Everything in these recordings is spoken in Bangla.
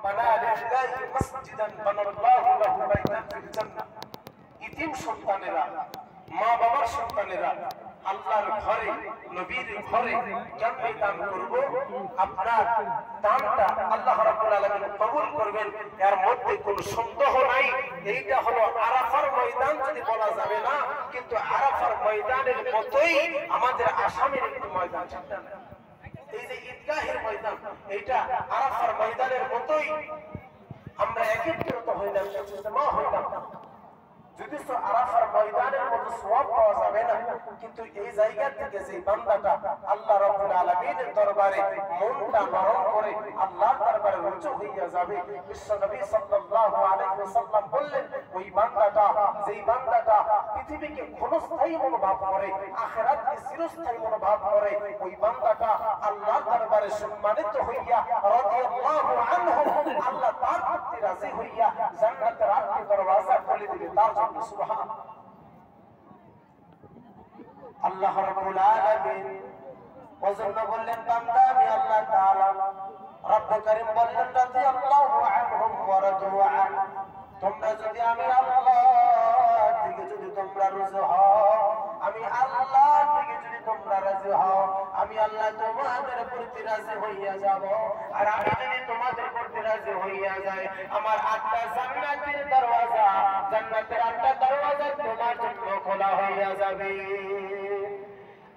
বানা লিল্লাহি মাসজিদান বানাল্লাহু লাহু বাইতান ফিল জান্নাহ। ইতিম সন্তানেরা, মা বাবার সন্তানেরা আল্লাহর ঘরে, নবীর ঘরে কেমনে দান করব? আপনার দানটা আল্লাহ রাব্বুল আলামিন কবুল করবেন, এর মধ্যে কোনো সন্দেহ নাই। এইটা হলো আরাফার ময়দান যদি বলা যাবে না, কিন্তু আরাফার ময়দানের মতোই আমাদের আসামের একটি ময়দান। এই যে ঈদগাহের ময়দান, এইটা আরাফার ময়দানের মতোই আমরা একত্রিত হইলাম, ইজতিমা হইলাম। যদি আরাফার ময়দানের মতো সওয়াব পাওয়া যাবে না, কিন্তু এই জায়গা থেকে যে বান্দাটা আল্লাহ রাব্বুল আলামিনের দরবারে মনটা নরম করে আল্লাহর দরবারে রুজু হইয়া যাবে, বিশ্বনবী সাল্লাল্লাহু আলাইহি ওয়াসাল্লাম বললেন, ওই বান্দাটা, যেই বান্দাটা পৃথিবীকে ক্ষণস্থায়ী মনোভাব করে, আখিরাতকে চিরস্থায়ী মনোভাব করে, ওই বান্দাটা আল্লাহর দরবারে সম্মানিত হইয়া রাদিয়াল্লাহু আনহু, আল্লাহ তার প্রতি রাজি হইয়া জান্নাতের আটটি দরওয়াজা খুলে দিবে তার জন্য। সুবহান আল্লাহ রাব্বুল আলামিন ওজন্য বললেন, বান্দা আমি আল্লাহ তাআলা, রব্ব করিম বললেন, রাদিয়াল্লাহু আনহুম ওয়া রাদু আন। তোমরা যদি আমি আল্লাহ থেকে যদি তোমরা রাজি হও, আমি আল্লাহ থেকে যদি তোমরা রাজি হও, আমি আল্লাহ তোমাদের প্রতি রাজি হইয়া যাব। আর আমি যদি তোমাদের প্রতি রাজি হইয়া যাই, আমার আটটা জান্নাতের দরওয়াজা, জান্নাতের আটটা দরওয়াজা তোমার জন্য খোলা হইয়া যাবে।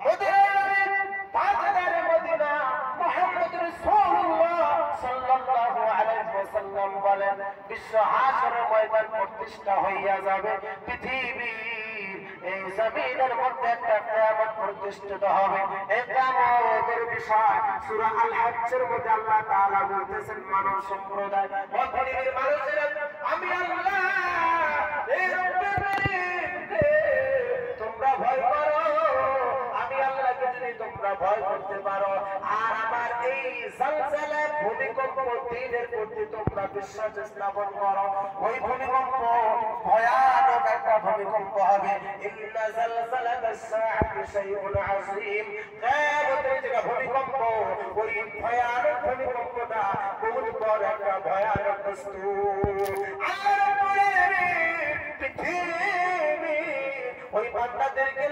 মদিনার তাজদারে মদিনা মুহাম্মদ রাসূলুল্লাহ সাল্লাল্লাহু আলাইহি ওয়াসাল্লাম বলেন, বিশ্ব হাসরের ময়দান প্রতিষ্ঠা হইয়া যাবে। পৃথিবীর এই জমিনের মধ্যে একটা কিয়ামত প্রতিষ্ঠিত হবে। এই কিয়ামতের বিষয় সূরা আল হজ্জের মধ্যে আল্লাহ তাআলা বলতেছেন, মানব সম্প্রদায়, ও পৃথিবীর মানুষেরা, আমি আল্লাহ এই রব্বুল তোমরা ভয় করো, আমি আল্লাহকে যদি তোমরা ভয় করতে পারো, আর আমার এই জলজলা ভূমিকম্প দিনের প্রতি তোমরা বিশ্বাস স্থাপন করো, ওই ভূমিকম্প ভয়ানক একটা ভূমিকম্প হবে। ইন্না জালজালাতাস সাআতি শাইউন আযীম। কিয়ামতের যে ভূমিকম্প, ওই ভয়ানক ভূমিকম্পটা বহুত বড় একটা ভয়ানক বস্তু। আল্লাহ রাব্বুল আলামিন পৃথিবী ওই বান্দাদেরকে